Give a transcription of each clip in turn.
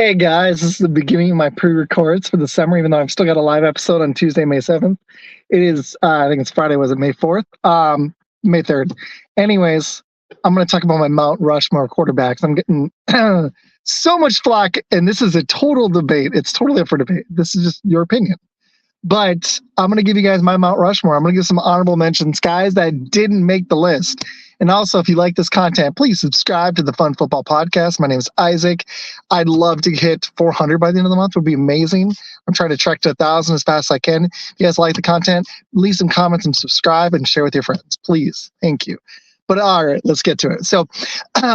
Hey guys, this is the beginning of my pre-records for the summer, even though I've still got a live episode on Tuesday, May 7th. It is, I think it's Friday, was it May 4th? May 3rd. Anyways, I'm going to talk about my Mount Rushmore quarterbacks. I'm getting so much flack, and this is a total debate. It's totally up for debate. This is just your opinion. But I'm going to give you guys my Mount Rushmore. I'm going to give some honorable mentions, guys that didn't make the list. And also, if you like this content, please subscribe to the Fun Football Podcast. My name is Isaac. I'd love to hit 400 by the end of the month. It would be amazing. I'm trying to trek to 1,000 as fast as I can. If you guys like the content, leave some comments and subscribe and share with your friends. Please. Thank you. But all right, let's get to it. So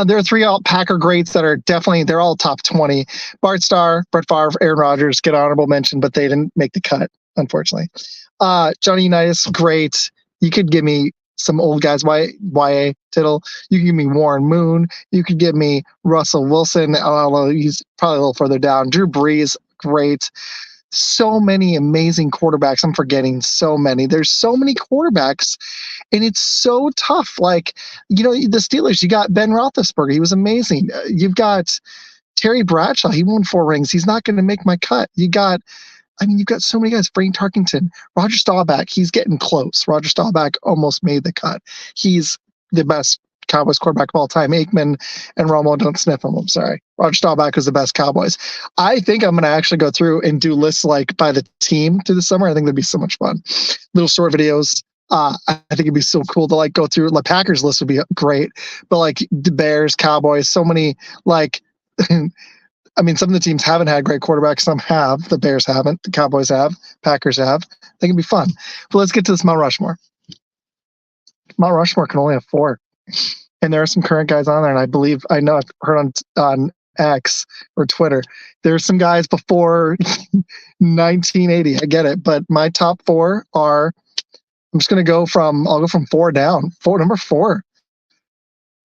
there are three Packer greats that are definitely, they're all top 20. Bart Starr, Brett Favre, Aaron Rodgers get honorable mention, but they didn't make the cut, unfortunately. Johnny Unitas, great. You could give me some old guys, Y.A. Tittle. You can give me Warren Moon. You could give me Russell Wilson, although he's probably a little further down. Drew Brees, great. So many amazing quarterbacks. I'm forgetting so many. There's so many quarterbacks, and it's so tough. Like, the Steelers, you got Ben Roethlisberger. He was amazing. You've got Terry Bradshaw. He won 4 rings. He's not going to make my cut. You've got so many guys. Frank Tarkenton, Roger Staubach, he's getting close. Roger Staubach almost made the cut. He's the best Cowboys quarterback of all time. Aikman and Romo, don't sniff him. I'm sorry. Roger Staubach is the best Cowboys. I think I'm going to actually go through and do lists like by the team through the summer. I think that'd be so much fun. Little short videos. I think it'd be so cool to go through. The Packers list would be great, but the Bears, Cowboys, so many some of the teams haven't had great quarterbacks. Some have. The Bears haven't. The Cowboys have. Packers have. I think it'd be fun. But let's get to this Mount Rushmore. Mount Rushmore can only have 4. And there are some current guys on there. And I've heard on X or Twitter, there's some guys before 1980. I get it. But my top 4 are, I'll go from 4 down. Number 4.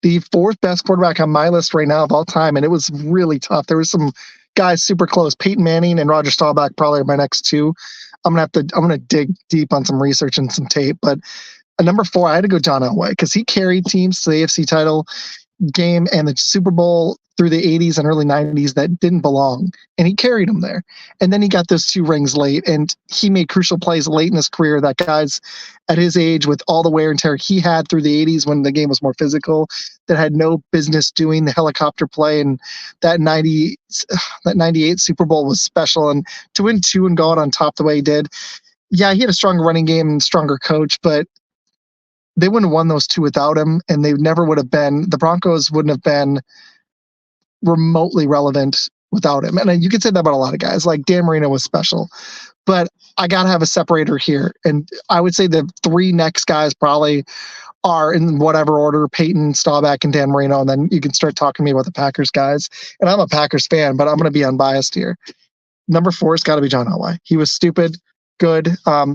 The 4th best quarterback on my list right now of all time, and it was really tough. There was some guys super close. Peyton Manning and Roger Staubach probably are my next 2. I'm gonna dig deep on some research and some tape. But at number 4, I had to go John Elway because he carried teams to the AFC title game and the Super Bowl through the 80s and early 90s that didn't belong, and he carried them there. And then he got those 2 rings late, and he made crucial plays late in his career that guys at his age, with all the wear and tear he had through the 80s when the game was more physical, that had no business doing. The helicopter play and that 98 Super Bowl was special, and to win 2 and go out on top the way he did. Yeah, he had a stronger running game and stronger coach, but they wouldn't have won those 2 without him, and they never would have been, the Broncos wouldn't have been remotely relevant without him. And you could say that about a lot of guys. Like Dan Marino was special, but I got to have a separator here. And I would say the 3 next guys probably are in whatever order: Peyton, Staubach, and Dan Marino. And then you can start talking to me about the Packers guys. And I'm a Packers fan, but I'm going to be unbiased here. Number 4 has got to be John Elway. He was stupid, good.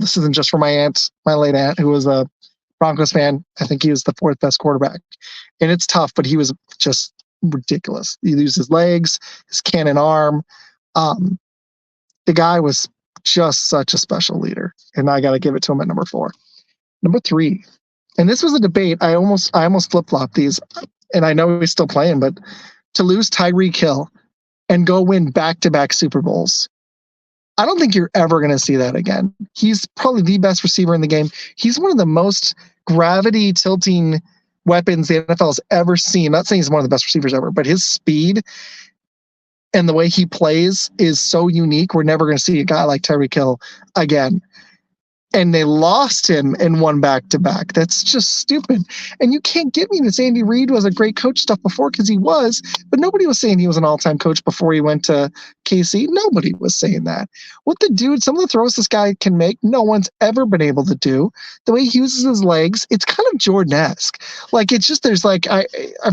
This isn't just for my late aunt, who was a Broncos fan. I think he was the 4th best quarterback. And it's tough, but he was just ridiculous. He used his legs, his cannon arm. The guy was just such a special leader, and I got to give it to him at number 4. Number 3, and this was a debate. I almost flip-flopped these, and I know he's still playing, but to lose Tyreek Hill and go win back-to-back Super Bowls, I don't think you're ever going to see that again. He's probably the best receiver in the game. He's one of the most gravity tilting weapons the NFL has ever seen. I'm not saying he's one of the best receivers ever, but his speed and the way he plays is so unique. We're never going to see a guy like Tyreek Hill again. And they lost him and won back-to-back. That's just stupid. And you can't get me this Andy Reid was a great coach stuff before, because he was, but nobody was saying he was an all-time coach before he went to KC. Nobody was saying that. Some of the throws this guy can make, no one's ever been able to do. The way he uses his legs, it's kind of Jordan-esque. I've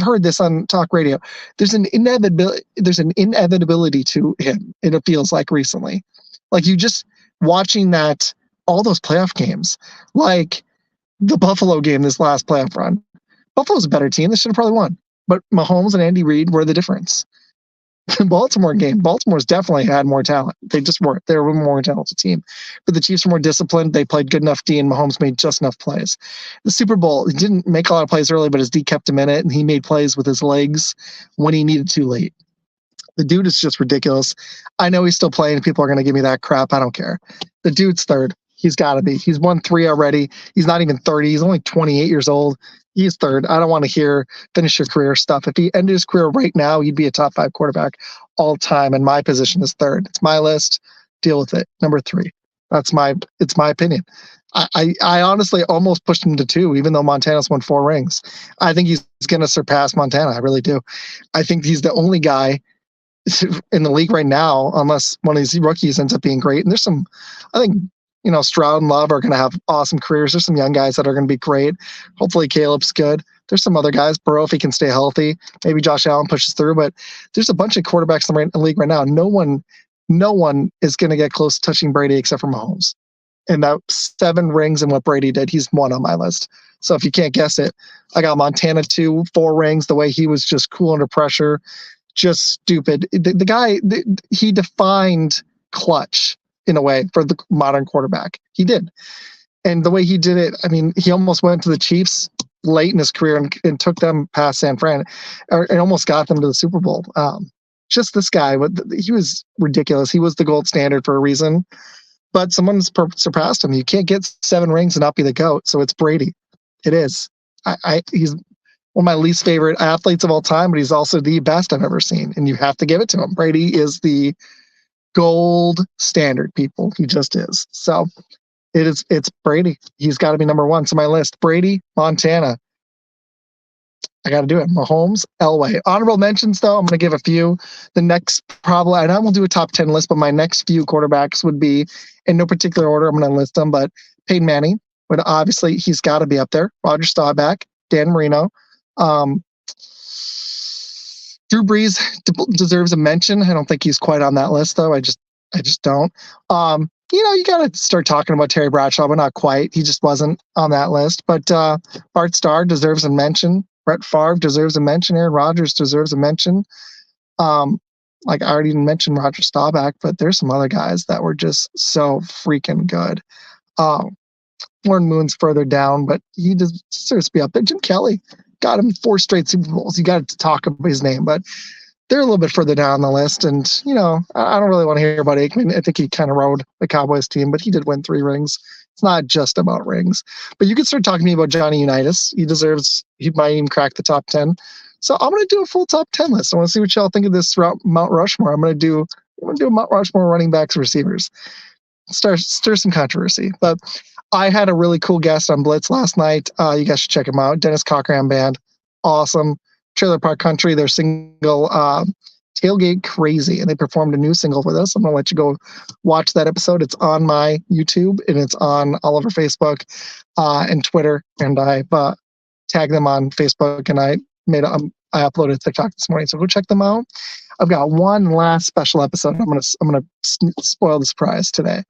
heard this on talk radio. There's an inevitability to him, it feels like recently. Like you just watching that, all those playoff games, like the Buffalo game, this last playoff run. Buffalo's a better team. They should have probably won. But Mahomes and Andy Reid were the difference. The Baltimore game, Baltimore's definitely had more talent. They just weren't. They were a more talented team. But the Chiefs were more disciplined. They played good enough D, and Mahomes made just enough plays. The Super Bowl, he didn't make a lot of plays early, but his D kept him in it, and he made plays with his legs when he needed to late. The dude is just ridiculous. I know he's still playing. People are going to give me that crap. I don't care. The dude's third. He's got to be. He's won 3 already. He's not even 30. He's only 28 years old. He's third. I don't want to hear finish your career stuff. If he ended his career right now, he'd be a top 5 quarterback all time. And my position is third. It's my list. Deal with it. Number 3. It's my opinion. I honestly almost pushed him to 2, even though Montana's won 4 rings. I think he's going to surpass Montana. I really do. I think he's the only guy in the league right now, unless one of these rookies ends up being great. And there's some, I think, Stroud and Love are going to have awesome careers. There's some young guys that are going to be great. Hopefully Caleb's good. There's some other guys, Burrow, if he can stay healthy. Maybe Josh Allen pushes through, but there's a bunch of quarterbacks in the league right now. No one is going to get close to touching Brady except for Mahomes. And that 7 rings and what Brady did, he's 1 on my list. So if you can't guess it, I got Montana 2, 4 rings, the way he was just cool under pressure. Just stupid. The guy, he defined clutch in a way for the modern quarterback. He did. And the way he did it, I mean, he almost went to the Chiefs late in his career and took them past San Fran and almost got them to the Super Bowl. Just this guy, he was ridiculous. He was the gold standard for a reason, but someone's surpassed him. You can't get 7 rings and not be the GOAT. So it's Brady. It is. He's one of my least favorite athletes of all time, but he's also the best I've ever seen. And you have to give it to him. Brady is the gold standard, people. He just is. So it's Brady. He's got to be number 1. So my list, Brady, Montana. I got to do it. Mahomes, Elway. Honorable mentions, though, I'm going to give a few. The next probably, and I won't do a top 10 list, but my next few quarterbacks would be, in no particular order, I'm going to list them, but Peyton Manning, but obviously he's got to be up there. Roger Staubach, Dan Marino. Drew Brees deserves a mention. I don't think he's quite on that list, though. I just don't. You got to start talking about Terry Bradshaw, but not quite. He just wasn't on that list. But Bart Starr deserves a mention. Brett Favre deserves a mention. Aaron Rodgers deserves a mention. Like I already mentioned Roger Staubach, but there's some other guys that were just so freaking good. Warren Moon's further down, but he deserves to be up there. Jim Kelly got him 4 straight Super Bowls. You got to talk about his name, but they're a little bit further down the list. And, I don't really want to hear about Aikman. I think he kind of rode the Cowboys team, but he did win 3 rings. It's not just about rings. But you can start talking to me about Johnny Unitas. He might even crack the top 10. So I'm going to do a full top 10 list. I want to see what y'all think of this Mount Rushmore. I'm going to do a Mount Rushmore running backs, receivers. Stir some controversy. But I had a really cool guest on Blitz last night. You guys should check him out. Dennis Cochran Band. Awesome. Trailer Park Country, their single Tailgate Crazy, and they performed a new single with us. I'm going to let you go watch that episode. It's on my YouTube, and it's on all over Facebook and Twitter, and I've tagged them on Facebook, and I uploaded TikTok this morning, so go check them out. I've got one last special episode. I'm gonna spoil the surprise today.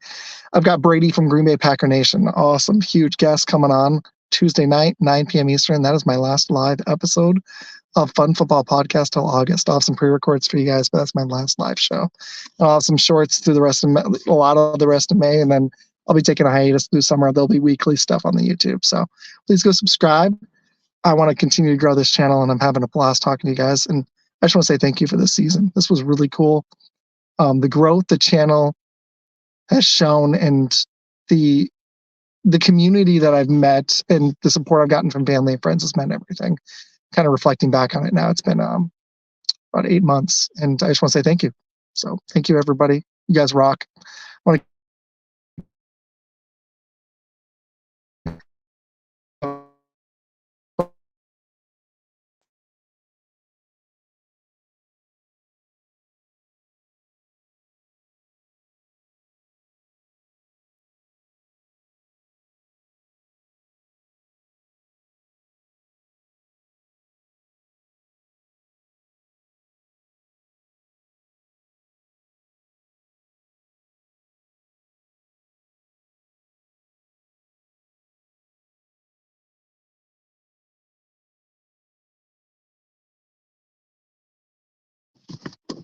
I've got Brady from Green Bay Packer Nation. Awesome, huge guest coming on Tuesday night, 9 p.m. Eastern. That is my last live episode of Fun Football Podcast till August. I'll have some pre-records for you guys, but that's my last live show. And I'll have some shorts through the rest of a lot of the rest of May, and then I'll be taking a hiatus through summer. There'll be weekly stuff on the YouTube. So please go subscribe. I want to continue to grow this channel, and I'm having a blast talking to you guys. And I just want to say thank you for this season. This was really cool. The growth the channel has shown, and the community that I've met, and the support I've gotten from family and friends has meant everything. Kind of reflecting back on it now, it's been about 8 months, and I just want to say thank you. So thank you, everybody. You guys rock.